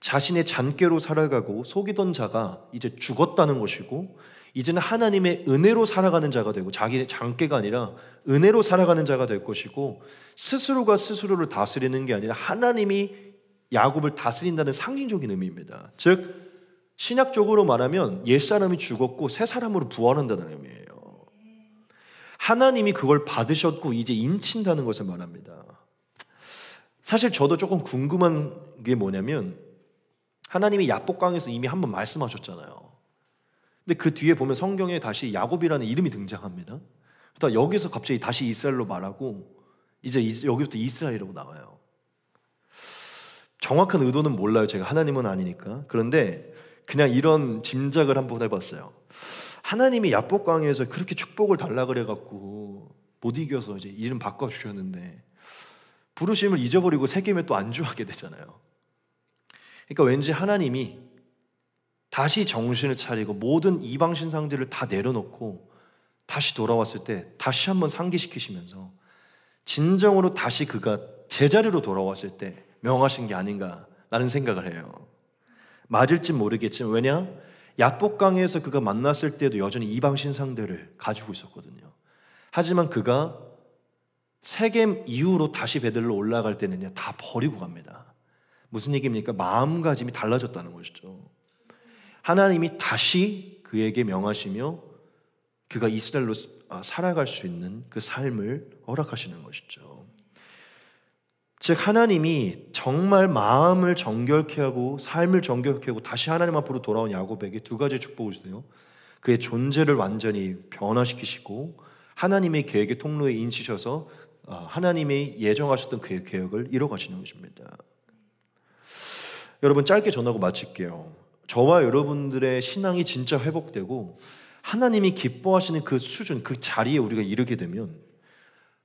자신의 잔꾀로 살아가고 속이던 자가 이제 죽었다는 것이고 이제는 하나님의 은혜로 살아가는 자가 되고 자기의 잔꾀가 아니라 은혜로 살아가는 자가 될 것이고 스스로가 스스로를 다스리는 게 아니라 하나님이 야곱을 다스린다는 상징적인 의미입니다. 즉 신약적으로 말하면 옛사람이 죽었고 새 사람으로 부활한다는 의미예요. 하나님이 그걸 받으셨고 이제 인친다는 것을 말합니다. 사실 저도 조금 궁금한 게 뭐냐면 하나님이 야복강에서 이미 한번 말씀하셨잖아요. 근데 그 뒤에 보면 성경에 다시 야곱이라는 이름이 등장합니다. 그러다 여기서 갑자기 다시 이스라엘로 말하고 이제 여기부터 이스라엘이라고 나와요. 정확한 의도는 몰라요. 제가 하나님은 아니니까. 그런데 그냥 이런 짐작을 한번 해봤어요. 하나님이 야복강에서 그렇게 축복을 달라 그래갖고 못 이겨서 이제 이름 바꿔주셨는데 부르심을 잊어버리고 세겜에 또 안주하게 되잖아요. 그러니까 왠지 하나님이 다시 정신을 차리고 모든 이방 신상들을 다 내려놓고 다시 돌아왔을 때 다시 한번 상기시키시면서 진정으로 다시 그가 제자리로 돌아왔을 때 명하신 게 아닌가라는 생각을 해요. 맞을지 모르겠지만 왜냐? 야복강에서 그가 만났을 때도 여전히 이방 신상들을 가지고 있었거든요. 하지만 그가 세겜 이후로 다시 베들로 올라갈 때는요, 다 버리고 갑니다. 무슨 얘기입니까? 마음가짐이 달라졌다는 것이죠. 하나님이 다시 그에게 명하시며 그가 이스라엘로 살아갈 수 있는 그 삶을 허락하시는 것이죠. 즉 하나님이 정말 마음을 정결케 하고 삶을 정결케 하고 다시 하나님 앞으로 돌아온 야곱에게 두 가지의 축복을 주세요. 그의 존재를 완전히 변화시키시고 하나님의 계획의 통로에 인치셔서 하나님이 예정하셨던 그의 계획을 이뤄가시는 것입니다. 여러분, 짧게 전하고 마칠게요. 저와 여러분들의 신앙이 진짜 회복되고 하나님이 기뻐하시는 그 수준, 그 자리에 우리가 이르게 되면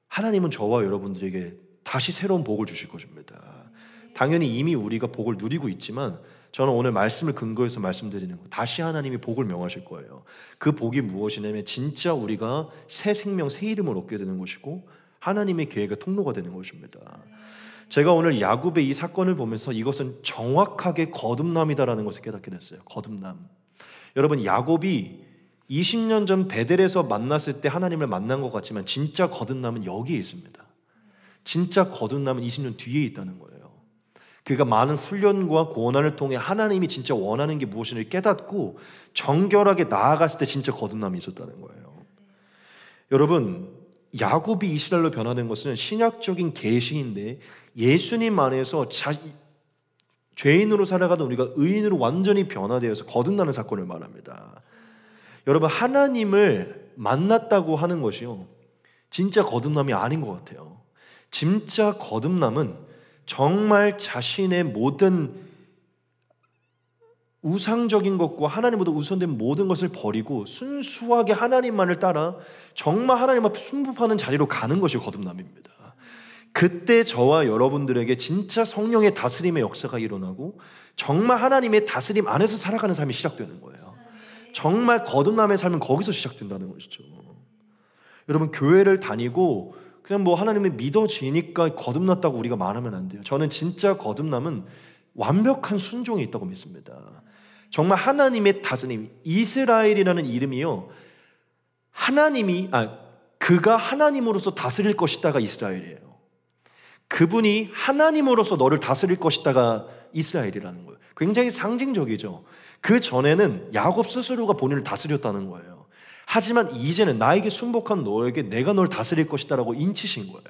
하나님은 저와 여러분들에게 다시 새로운 복을 주실 것입니다. 당연히 이미 우리가 복을 누리고 있지만 저는 오늘 말씀을 근거해서 말씀드리는 거, 다시 하나님이 복을 명하실 거예요. 그 복이 무엇이냐면 진짜 우리가 새 생명, 새 이름을 얻게 되는 것이고 하나님의 계획의 통로가 되는 것입니다. 제가 오늘 야곱의 이 사건을 보면서 이것은 정확하게 거듭남이다라는 것을 깨닫게 됐어요. 거듭남. 여러분, 야곱이 20년 전 베델에서 만났을 때 하나님을 만난 것 같지만 진짜 거듭남은 여기에 있습니다. 진짜 거듭남은 20년 뒤에 있다는 거예요. 그가 많은 훈련과 고난을 통해 하나님이 진짜 원하는 게 무엇인지 깨닫고 정결하게 나아갔을 때 진짜 거듭남이 있었다는 거예요. 여러분, 야곱이 이스라엘로 변화된 것은 신약적인 계시인데 예수님 안에서 죄인으로 살아가던 우리가 의인으로 완전히 변화되어서 거듭나는 사건을 말합니다. 여러분, 하나님을 만났다고 하는 것이요, 진짜 거듭남이 아닌 것 같아요. 진짜 거듭남은 정말 자신의 모든 우상적인 것과 하나님보다 우선된 모든 것을 버리고 순수하게 하나님만을 따라 정말 하나님 앞에 순복하는 자리로 가는 것이 거듭남입니다. 그때 저와 여러분들에게 진짜 성령의 다스림의 역사가 일어나고 정말 하나님의 다스림 안에서 살아가는 삶이 시작되는 거예요. 정말 거듭남의 삶은 거기서 시작된다는 것이죠. 여러분, 교회를 다니고 그냥 하나님이 믿어지니까 거듭났다고 우리가 말하면 안 돼요. 저는 진짜 거듭남은 완벽한 순종이 있다고 믿습니다. 정말 하나님의 다스림, 이스라엘이라는 이름이요, 그가 하나님으로서 다스릴 것이다가 이스라엘이에요. 그분이 하나님으로서 너를 다스릴 것이다가 이스라엘이라는 거예요. 굉장히 상징적이죠. 그 전에는 야곱 스스로가 본인을 다스렸다는 거예요. 하지만 이제는 나에게 순복한 너에게 내가 널 다스릴 것이다 라고 인치신 거예요.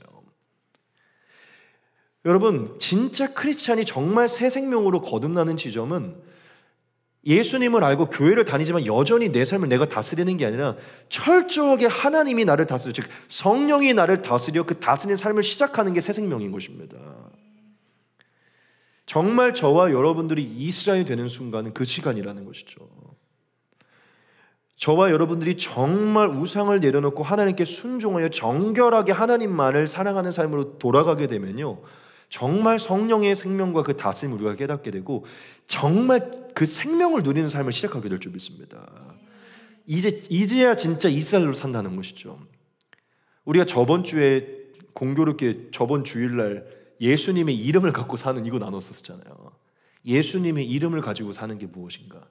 여러분, 진짜 크리스찬이 정말 새 생명으로 거듭나는 지점은 예수님을 알고 교회를 다니지만 여전히 내 삶을 내가 다스리는 게 아니라 철저하게 하나님이 나를 다스려, 즉 성령이 나를 다스려 그 다스리는 삶을 시작하는 게 새 생명인 것입니다. 정말 저와 여러분들이 이스라엘이 되는 순간은 그 시간이라는 것이죠. 저와 여러분들이 정말 우상을 내려놓고 하나님께 순종하여 정결하게 하나님만을 사랑하는 삶으로 돌아가게 되면요, 정말 성령의 생명과 그 다스림을 우리가 깨닫게 되고 정말 그 생명을 누리는 삶을 시작하게 될 줄 믿습니다. 이제야 진짜 이스라엘로 산다는 것이죠. 우리가 저번 주에 공교롭게 저번 주일날 예수님의 이름을 갖고 사는 이거 나눴었잖아요. 예수님의 이름을 가지고 사는 게 무엇인가?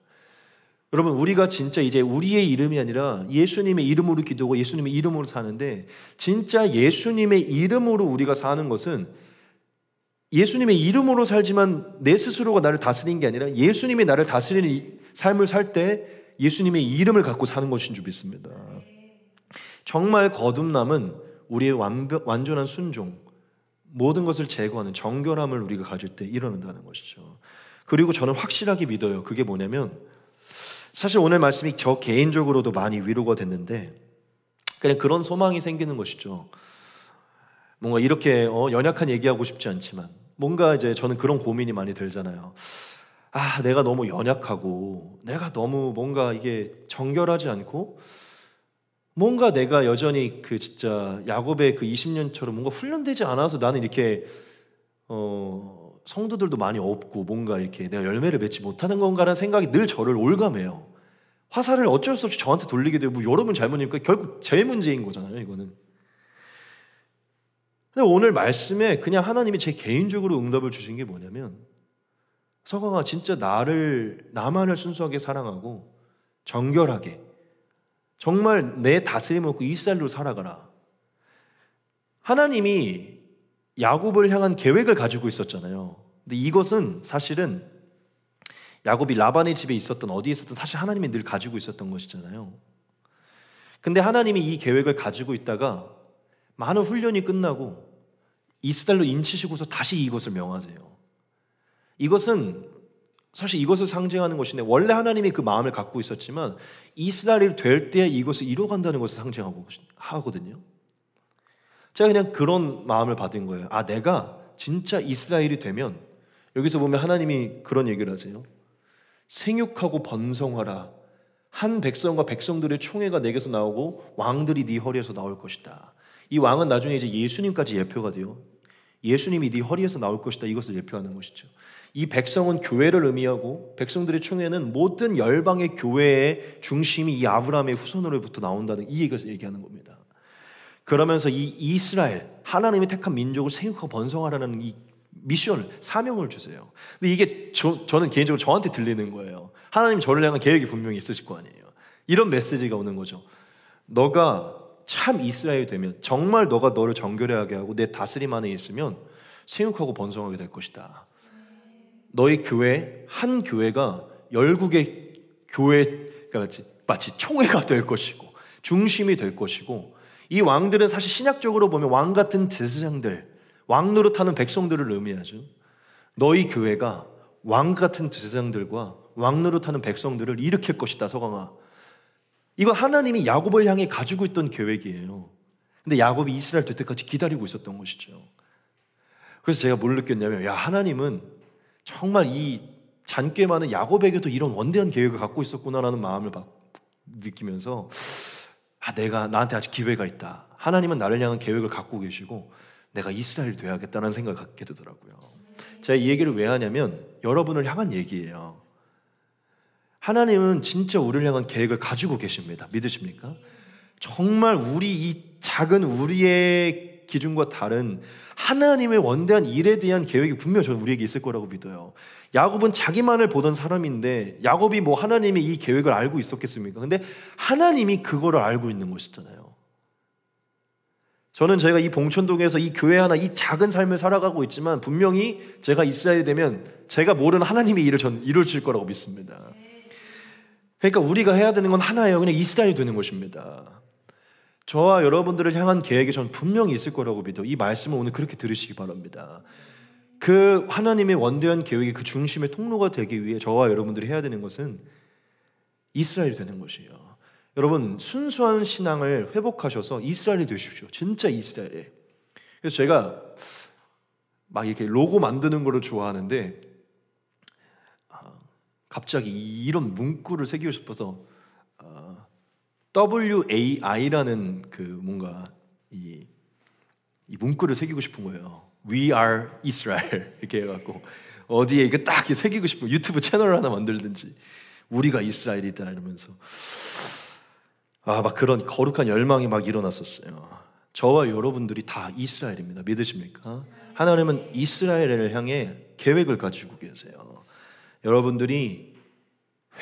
여러분, 우리가 진짜 이제 우리의 이름이 아니라 예수님의 이름으로 기도하고 예수님의 이름으로 사는데, 진짜 예수님의 이름으로 우리가 사는 것은 예수님의 이름으로 살지만 내 스스로가 나를 다스리는 게 아니라 예수님이 나를 다스리는 삶을 살 때 예수님의 이름을 갖고 사는 것인 줄 믿습니다. 정말 거듭남은 우리의 완전한 순종, 모든 것을 제거하는 정결함을 우리가 가질 때 일어난다는 것이죠. 그리고 저는 확실하게 믿어요. 그게 뭐냐면, 사실 오늘 말씀이 저 개인적으로도 많이 위로가 됐는데 그냥 그런 소망이 생기는 것이죠. 뭔가 이렇게 연약한 얘기하고 싶지 않지만 뭔가 이제 저는 그런 고민이 많이 들잖아요. 내가 너무 연약하고 내가 너무 뭔가 이게 정결하지 않고 뭔가 내가 여전히 그 진짜 야곱의 그 20년처럼 뭔가 훈련되지 않아서 나는 이렇게 성도들도 많이 없고 뭔가 이렇게 내가 열매를 맺지 못하는 건가라는 생각이 늘 저를 올감해요. 화살을 어쩔 수 없이 저한테 돌리게 되고 여러분 잘못이니까 결국 제 문제인 거잖아요, 이거는. 근데 오늘 말씀에 그냥 하나님이 제 개인적으로 응답을 주신 게 뭐냐면, 서강아, 진짜 나만을 순수하게 사랑하고 정결하게 정말 내 다스림을 얻고 이스라엘로 살아가라. 하나님이 야곱을 향한 계획을 가지고 있었잖아요. 근데 이것은 사실은 야곱이 라반의 집에 있었던 어디에 있었던 사실 하나님이 늘 가지고 있었던 것이잖아요. 근데 하나님이 이 계획을 가지고 있다가 많은 훈련이 끝나고 이스라엘로 인치시고서 다시 이것을 명하세요. 이것은 사실 이것을 상징하는 것인데, 원래 하나님이 그 마음을 갖고 있었지만 이스라엘이 될 때 이것을 이뤄간다는 것을 상징하거든요. 제가 그냥 그런 마음을 받은 거예요. 아, 내가 진짜 이스라엘이 되면, 여기서 보면 하나님이 그런 얘기를 하세요. 생육하고 번성하라. 한 백성과 백성들의 총회가 내게서 나오고 왕들이 네 허리에서 나올 것이다. 이 왕은 나중에 이제 예수님까지 예표가 돼요. 예수님이 네 허리에서 나올 것이다. 이것을 예표하는 것이죠. 이 백성은 교회를 의미하고, 백성들의 총회는 모든 열방의 교회의 중심이 이 아브라함의 후손으로부터 나온다는 이 얘기를 얘기하는 겁니다. 그러면서 이 이스라엘, 하나님이 택한 민족을 생육하고 번성하라는 이 미션을, 사명을 주세요. 근데 이게 저는 개인적으로 저한테 들리는 거예요. 하나님 저를 향한 계획이 분명히 있으실 거 아니에요. 이런 메시지가 오는 거죠. 너가 참 이스라엘이 되면, 정말 너가 너를 정결하게 하고 내 다스림 안에 있으면 생육하고 번성하게 될 것이다. 너희 교회, 한 교회가 열국의 교회가 마치 총회가 될 것이고 중심이 될 것이고, 이 왕들은 사실 신약적으로 보면 왕 같은 제사장들, 왕 노릇하는 백성들을 의미하죠. 너희 교회가 왕 같은 제사장들과 왕 노릇하는 백성들을 일으킬 것이다, 서강아. 이건 하나님이 야곱을 향해 가지고 있던 계획이에요. 근데 야곱이 이스라엘 될 때까지 기다리고 있었던 것이죠. 그래서 제가 뭘 느꼈냐면, 야, 하나님은 정말 이 잔꽤 많은 야곱에게도 이런 원대한 계획을 갖고 있었구나라는 마음을 느끼면서, 나한테 아직 기회가 있다. 하나님은 나를 향한 계획을 갖고 계시고 내가 이스라엘이 돼야겠다는 생각을 갖게 되더라고요. 제가 이 얘기를 왜 하냐면 여러분을 향한 얘기예요. 하나님은 진짜 우리를 향한 계획을 가지고 계십니다. 믿으십니까? 정말 이 작은 우리의 기준과 다른 하나님의 원대한 일에 대한 계획이 분명히 저는 우리에게 있을 거라고 믿어요. 야곱은 자기만을 보던 사람인데, 야곱이 뭐 하나님의 이 계획을 알고 있었겠습니까? 근데 하나님이 그거를 알고 있는 것이잖아요. 저는 제가 이 봉천동에서 이 교회 하나, 이 작은 삶을 살아가고 있지만 분명히 제가 이스라엘이 되면 제가 모르는 하나님의 일을 전 이루어질 거라고 믿습니다. 그러니까 우리가 해야 되는 건 하나예요. 그냥 이스라엘이 되는 것입니다. 저와 여러분들을 향한 계획이 전 분명히 있을 거라고 믿어요. 이 말씀을 오늘 그렇게 들으시기 바랍니다. 그 하나님의 원대한 계획이 그 중심의 통로가 되기 위해 저와 여러분들이 해야 되는 것은 이스라엘이 되는 것이에요. 여러분, 순수한 신앙을 회복하셔서 이스라엘이 되십시오. 진짜 이스라엘. 그래서 제가 막 이렇게 로고 만드는 거를 좋아하는데, 갑자기 이런 문구를 새기고 싶어서 WAI라는 그 뭔가 이 문구를 새기고 싶은 거예요. We are Israel 이렇게 해갖고 어디에 이거 딱 새기고 싶어요. 유튜브 채널을 하나 만들든지, 우리가 이스라엘이다 이러면서 막 그런 거룩한 열망이 막 일어났었어요. 저와 여러분들이 다 이스라엘입니다. 믿으십니까? 하나님은 이스라엘을 향해 계획을 가지고 계세요. 여러분들이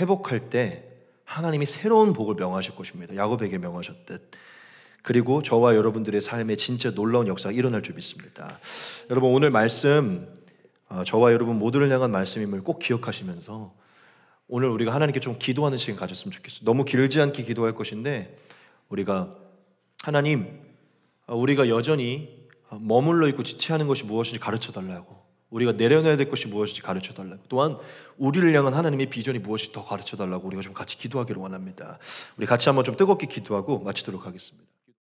회복할 때 하나님이 새로운 복을 명하실 것입니다. 야곱에게 명하셨듯. 그리고 저와 여러분들의 삶에 진짜 놀라운 역사가 일어날 줄 믿습니다. 여러분, 오늘 말씀, 저와 여러분 모두를 향한 말씀임을 꼭 기억하시면서 오늘 우리가 하나님께 좀 기도하는 시간 가졌으면 좋겠어요. 너무 길지 않게 기도할 것인데, 우리가 하나님, 우리가 여전히 머물러 있고 지체하는 것이 무엇인지 가르쳐달라고, 우리가 내려놔야 될 것이 무엇인지 가르쳐달라고, 또한 우리를 향한 하나님의 비전이 무엇이 더 가르쳐달라고 우리가 좀 같이 기도하기를 원합니다. 우리 같이 한번 좀 뜨겁게 기도하고 마치도록 하겠습니다.